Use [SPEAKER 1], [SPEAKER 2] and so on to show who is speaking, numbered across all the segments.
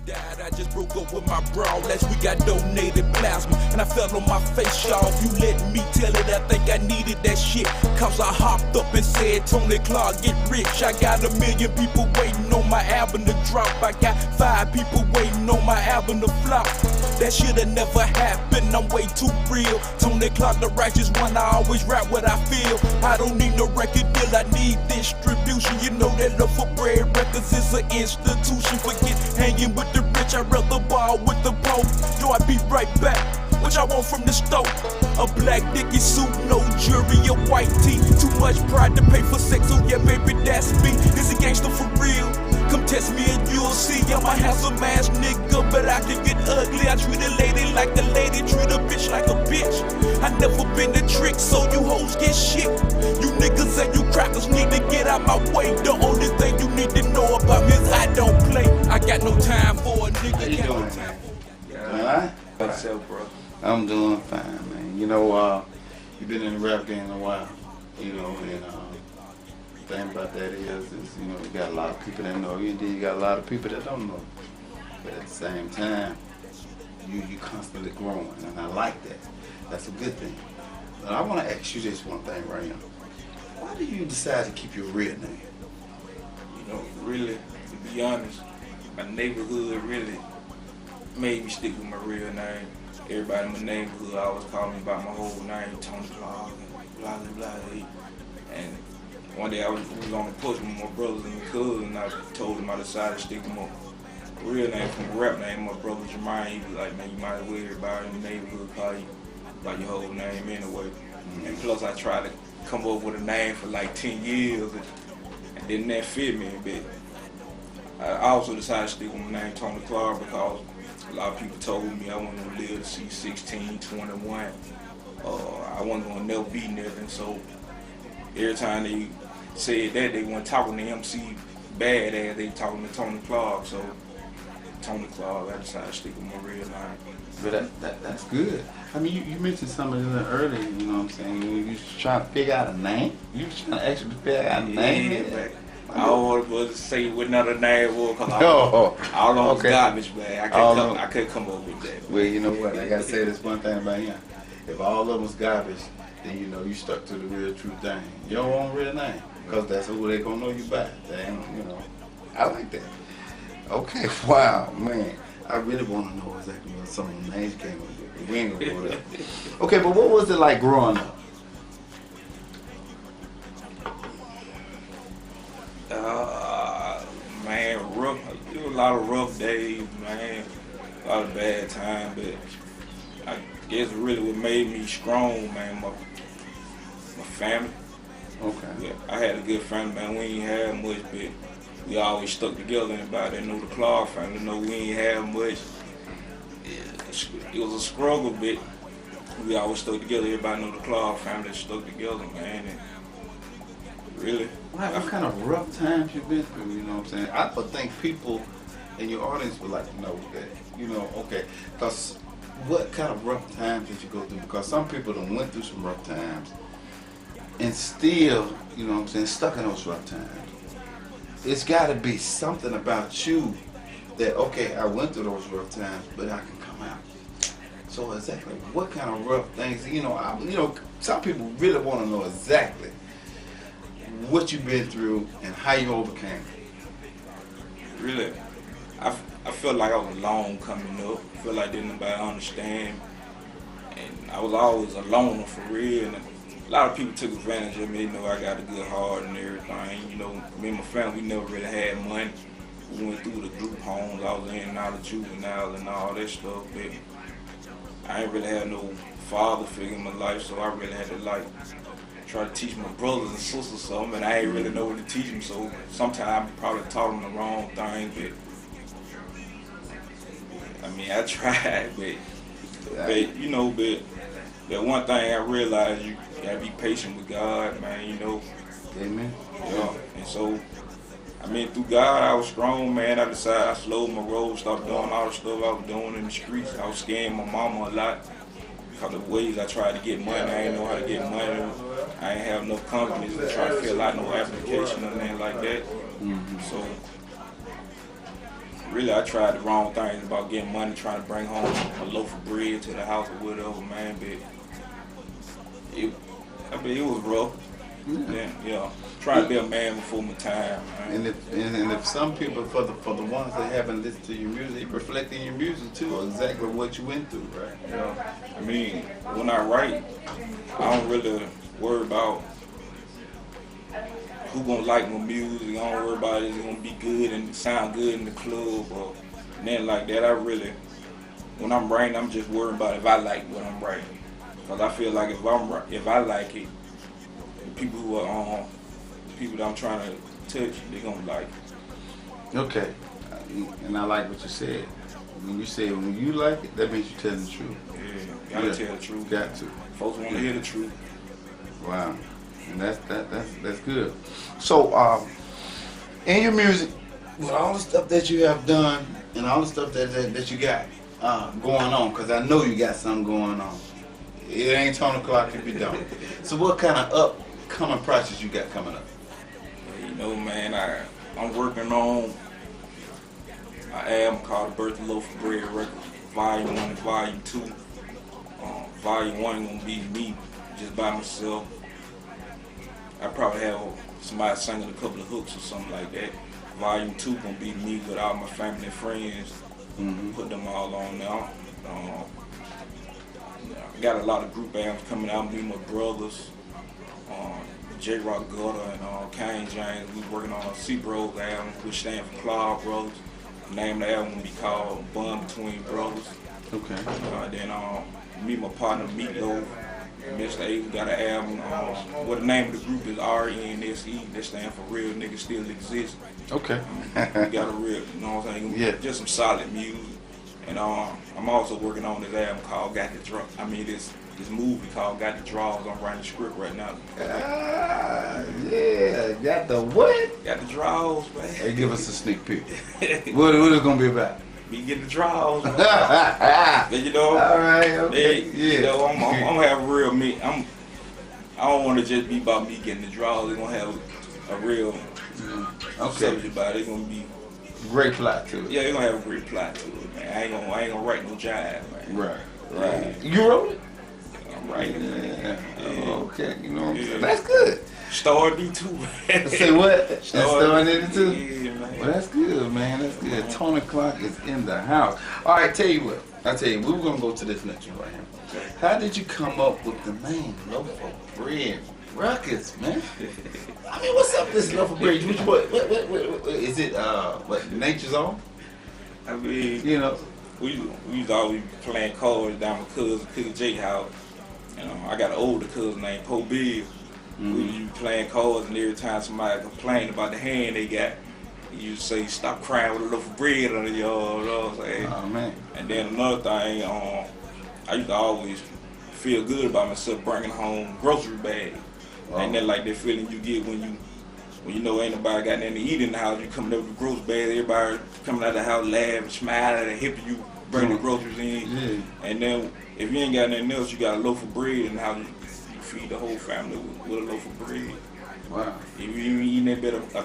[SPEAKER 1] died, I just broke up with my bro. Last week I donated plasma and I fell on my face, y'all. If you let me tell it, I think I needed that shit. Cause I hopped up and said, Tony Clark, get rich. I got 1 million people waiting on my album to drop. I got 5 people waiting on my album to flop. That shit'll never happen, I'm way too real. Tony Clark, the righteous one, I always rap what I feel. I don't need no record deal, I need distribution. You know that Love for Bread Records is an institution. Forget hanging with the rich, I'd rather ball with the broke. Yo, I be right back, what y'all want from the stove? A black dicky suit, no jury, a white tee. Too much pride to pay for sex, so yeah baby, that's me. Is a gangster for real? Come test me and you'll see. I'm a handsome ass nigga, but I can get ugly. I treat a lady like a lady, treat a bitch like a bitch. I never been a trick, so you hoes get shit. You niggas and you crackers need to get out my way. The only thing you need to know about me is I don't play. I got no time for a nigga.
[SPEAKER 2] How you doing, man? Alright?
[SPEAKER 3] What's up, bro?
[SPEAKER 2] I'm doing fine, man. You know, you've been in the rap game a while, you know, and the thing about that is, you know, you got a lot of people that know you, and then you got a lot of people that don't know you. But at the same time, you constantly growing, and I like that. That's a good thing. But I want to ask you this one thing right now. Why do you decide to keep your real name?
[SPEAKER 3] You know, really, to be honest, my neighborhood really made me stick with my real name. Everybody in my neighborhood always called me by my whole name, Tony Clark, and blah, blah, blah. And one day I was on the porch with my brothers and my cousins, and I told them I decided to stick with my real name from a rap name. My brother Jermaine, he was like, man, you might as well everybody in the neighborhood call you by your whole name anyway. And plus I tried to come up with a name for like 10 years, and didn't that fit me a bit. I also decided to stick with my name, Tony Clark, because a lot of people told me I wasn't going to live to see 16, 21. I wasn't going to never be nothing, so every time they said that, they weren't talking to MC Badass, they talking to Tony Clark, so Tony Clark, I decided to stick with my real name.
[SPEAKER 2] But that's good. I mean, you mentioned something earlier, you know what I'm saying? You was trying to figure out a name? You was trying to actually figure out a name?
[SPEAKER 3] Yeah, I don't want to say what another name was, because all on was garbage, man. I couldn't come up with that.
[SPEAKER 2] Well, you know what? I got to say this one thing about him. If all of them was garbage, then you know you stuck to the real true thing. Your own real name, because that's who they gonna know you by. They ain't, you know. I like that. Okay, wow, man. I really want to know exactly what some of the names came up with. We ain't gonna go there. Okay, but what was it like growing up?
[SPEAKER 3] Man, rough. There was a lot of rough days, man. A lot of bad times, but I guess really what made me strong, man, my family.
[SPEAKER 2] Okay.
[SPEAKER 3] Yeah, I had a good family, man. We ain't had much, but we always stuck together. Anybody that knew the Clark family know we ain't had much. It was a struggle, but we always stuck together. Everybody knew the Clark family stuck together, man. And really.
[SPEAKER 2] What kind of rough times you been through, you know what I'm saying? I would think people in your audience would like to know that, you know, okay, because what kind of rough times did you go through? Because some people done went through some rough times and still, you know what I'm saying, stuck in those rough times. It's got to be something about you that, okay, I went through those rough times, but I can come out. So exactly what kind of rough things, you know, some people really want to know exactly what you've been through and how you overcame it.
[SPEAKER 3] Really, I felt like I was alone coming up. I felt like didn't nobody understand, and I was always a loner for real. And a lot of people took advantage of me. They know I got a good heart and everything. You know, me and my family, we never really had money. We went through the group homes. I was in and out of juvenile and all that stuff, but I ain't really had no father figure in my life, so I really had to like try to teach my brothers and sisters something, and I ain't really know what to teach them, so sometimes I probably taught them the wrong thing, but I mean, I tried, but you know, but that one thing I realized, you gotta be patient with God, man, you know.
[SPEAKER 2] Amen.
[SPEAKER 3] Yeah, and so, I mean, through God, I was strong, man. I decided I slowed my roll, stopped doing all the stuff I was doing in the streets. I was scaring my mama a lot because of the ways I tried to get money. I didn't know how to get money. I ain't have no companies to try to fill out no application or anything like that. So, really I tried the wrong things about getting money, trying to bring home a loaf of bread to the house or whatever, man. But it was rough. Then, trying to be a man before my time, man.
[SPEAKER 2] And if some people, for the ones that haven't listened to your music, it reflects in your music too, exactly what you went through, right?
[SPEAKER 3] Yeah. I mean, when I write, I don't really worry about who gonna like my music. I don't worry about it's gonna be good and sound good in the club or nothing like that. When I'm writing, I'm just worried about if I like what I'm writing. Cause I feel like if I like it, the people who are people that I'm trying to touch, they gonna like it.
[SPEAKER 2] Okay, and I like what you said. When you say when you like it, that means you're telling the truth.
[SPEAKER 3] Yeah, gotta tell the truth.
[SPEAKER 2] Got to.
[SPEAKER 3] Folks want to hear the truth.
[SPEAKER 2] Wow, and that's good. So, in your music, with all the stuff that you have done and all the stuff that you got going on, because I know you got something going on. It ain't Tony Clark if you don't. So, what kind of upcoming projects you got coming up?
[SPEAKER 3] Man, I'm working on an album called The Birth of Loaf of Bread Records, Volume 1 and Volume 2. Volume 1 gonna be me, just by myself. I probably have somebody singing a couple of hooks or something like that. Volume 2 gonna be me with all my family and friends. Put them all on now. I got a lot of group albums coming out. Me and my brothers, J. Rock Gutter and Kane James. We working on a C Bros album, which stands for Claw Brothers. The name of the album will be called Bond Between Brothers.
[SPEAKER 2] Okay.
[SPEAKER 3] Then me and my partner Meatloaf, Mr. A, we got an album. The name of the group is RNSE. That stands for Real Niggas Still Exist.
[SPEAKER 2] Okay.
[SPEAKER 3] We got a real, you know what I'm saying?
[SPEAKER 2] Yeah.
[SPEAKER 3] Just some solid music. And I'm also working on this album called this movie called Got the Draws. I'm writing the script right now.
[SPEAKER 2] Yeah, got the what?
[SPEAKER 3] Got the draws, man.
[SPEAKER 2] Hey, give us a sneak peek. What is it gonna be about?
[SPEAKER 3] Me getting the draws, man. But,
[SPEAKER 2] all right, okay,
[SPEAKER 3] I'm gonna have a real me. I don't want to just be about me getting the draws. They're gonna have a real subject about it. It's gonna be
[SPEAKER 2] great plot to it.
[SPEAKER 3] Yeah, they're gonna have a great plot to it, man. I ain't gonna write no jive, man.
[SPEAKER 2] Right.
[SPEAKER 3] Yeah.
[SPEAKER 2] You wrote it?
[SPEAKER 3] I'm writing it.
[SPEAKER 2] Yeah. Okay, you know what I'm saying? That's good.
[SPEAKER 3] Starred me too, man.
[SPEAKER 2] Say what? Starred in it too?
[SPEAKER 3] Yeah, man.
[SPEAKER 2] Well, that's good, man. That's good. Tony Clark is in the house. All right, tell you what. We were going to go to this next one right here. Okay. How did you come up with the name Loaf of Bread Records, man? I mean, what's up with this Loaf of Bread? What is it, Nature's Own?
[SPEAKER 3] I mean, we used to always be playing cards down my cousin Cookie J house. I got an older cousin named Poe Bill. We used to be playing cards, and every time somebody complained about the hand they got, he used to say, "Stop crying with a loaf of bread under your arm." You know what I'm saying?
[SPEAKER 2] Oh, man. And
[SPEAKER 3] then another thing, I used to always feel good about myself bringing home grocery bags. Wow. And then like that feeling you get when you know ain't nobody got nothing to eat in the house, you coming up with grocery bags, everybody coming out of the house laughing, smiling, and helping you bring the groceries in. Yeah. And then if you ain't got nothing else, you got a loaf of bread in the house. You feed the whole family with a loaf of bread.
[SPEAKER 2] Wow.
[SPEAKER 3] If you eating that bit of a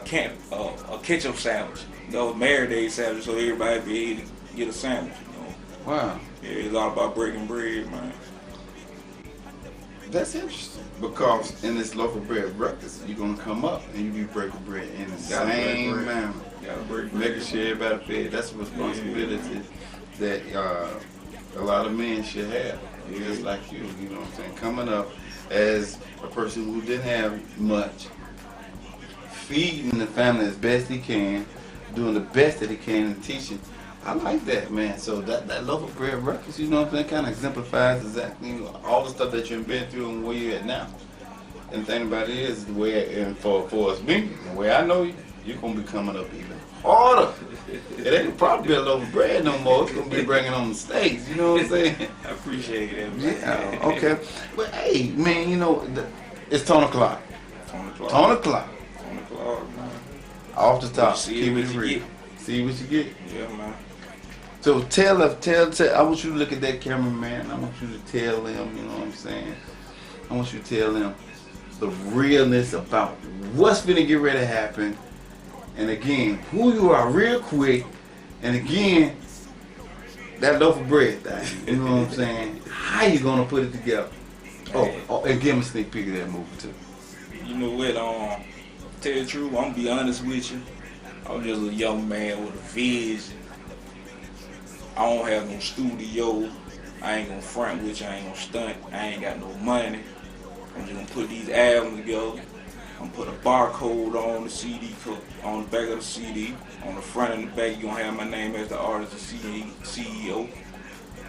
[SPEAKER 3] ketchup sandwich, marinade sandwich, so everybody be able to get a sandwich.
[SPEAKER 2] Wow.
[SPEAKER 3] Yeah, it's all about breaking bread, man.
[SPEAKER 2] That's interesting. Because in this Loaf of Bread Records, you're gonna come up and you be breaking bread in the same manner. Making sure everybody fed. That's a responsibility that a lot of men should have. Just like you know what I'm saying? Coming up as a person who didn't have much, feeding the family as best he can, doing the best that he can in teaching. I like that, man. So that Loaf of Bread Records, you know what I'm saying, kind of exemplifies exactly all the stuff that you've been through and where you're at now. And the thing about it is, the way, and for us, me, the way I know you, you're going to be coming up even harder. It ain't probably be a loaf of bread no more. It's going to be bringing on the steaks, you know what I'm saying?
[SPEAKER 3] I appreciate it, man.
[SPEAKER 2] Yeah, okay. But hey, man, it's Tony Clark. Tony Clark,
[SPEAKER 3] man.
[SPEAKER 2] Off the top,
[SPEAKER 3] keep it real.
[SPEAKER 2] See what you get.
[SPEAKER 3] Yeah, man.
[SPEAKER 2] So tell, I want you to look at that cameraman. I want you to tell them, you know what I'm saying? I want you to tell them the realness about what's gonna get ready to happen. And again, who you are real quick, And again, that loaf of bread thing, you know what I'm saying? How you gonna put it together? Oh, and give me a sneak peek of that movie too.
[SPEAKER 3] You know what? Tell the truth, I'm gonna be honest with you. I'm just a young man with a vision. I don't have no studio. I ain't gonna front with you. I ain't gonna stunt. I ain't got no money. I'm just gonna put these albums together. I'm gonna put a barcode on the CD, on the back of the CD. On the front and the back, you gonna have my name as the artist, the CEO.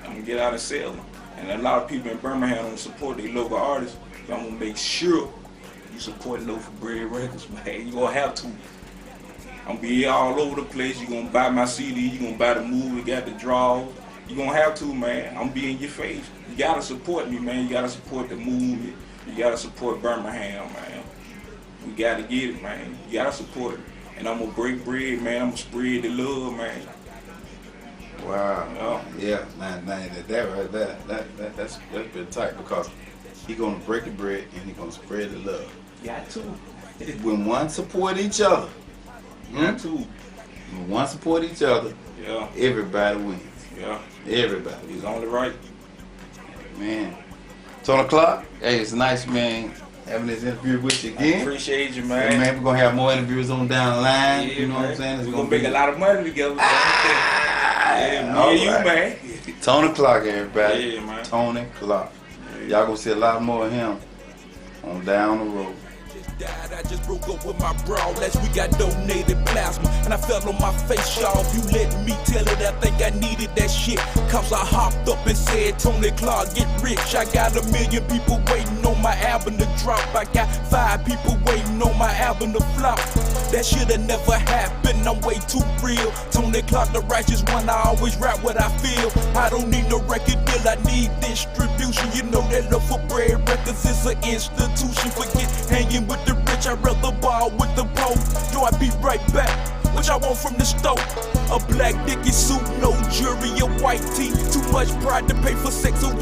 [SPEAKER 3] I'm gonna get out and sell them. And a lot of people in Birmingham don't support their local artists. So I'm gonna make sure you support Loaf of Bread Records, man. You gonna have to. I'm gonna be all over the place. You gonna buy my CD. You gonna buy the movie. Got the draws. You gonna have to, man. I'm be in your face. You gotta support me, man. You gotta support the movie. You gotta support Birmingham, man. We gotta get it, man. You gotta support it. And I'm gonna break bread, man. I'm gonna spread the love, man.
[SPEAKER 2] Wow. Yeah, man, that right there, that's been tight because he gonna break the bread and he gonna spread the love.
[SPEAKER 3] Got to.
[SPEAKER 2] When one support each other,
[SPEAKER 3] Got to.
[SPEAKER 2] when one support each other,
[SPEAKER 3] Yeah.
[SPEAKER 2] everybody wins.
[SPEAKER 3] Yeah.
[SPEAKER 2] Everybody.
[SPEAKER 3] He's only right.
[SPEAKER 2] Man. Tony Clark, hey, it's nice, man, having this interview with you
[SPEAKER 3] I
[SPEAKER 2] again.
[SPEAKER 3] appreciate you,
[SPEAKER 2] Hey,
[SPEAKER 3] man.
[SPEAKER 2] man, we're gonna have more interviews on down the line.
[SPEAKER 3] Yeah,
[SPEAKER 2] You know
[SPEAKER 3] man.
[SPEAKER 2] what I'm saying? It's
[SPEAKER 3] We're gonna make a lot of money together. Yeah, me
[SPEAKER 2] all
[SPEAKER 3] and you,
[SPEAKER 2] right.
[SPEAKER 3] man.
[SPEAKER 2] Tony Clark, everybody.
[SPEAKER 3] Yeah, man.
[SPEAKER 2] Tony Clark. Y'all gonna see a lot more of him on down the road.
[SPEAKER 1] Died. I just broke up with my bro last week. I donated plasma and I fell on my face, y'all. If you let me tell it, I think I needed that shit. Cause I hopped up and said, Tony Clark, get rich. I got 1 million people waiting on my album to drop. I got 5 people waiting on my album to flop. That shit'll never happen, I'm way too real. Tony Clark, the righteous one, I always rap what I feel. I don't need no record deal, I need distribution. You know that Loaf of Bread Records is an institution. Forget hanging with the rich, I'd rather ball with the poor. Yo, I be right back. What y'all want from the stove? A black Dickie suit, no jury, a white tee. Too much pride to pay for sex, so yeah.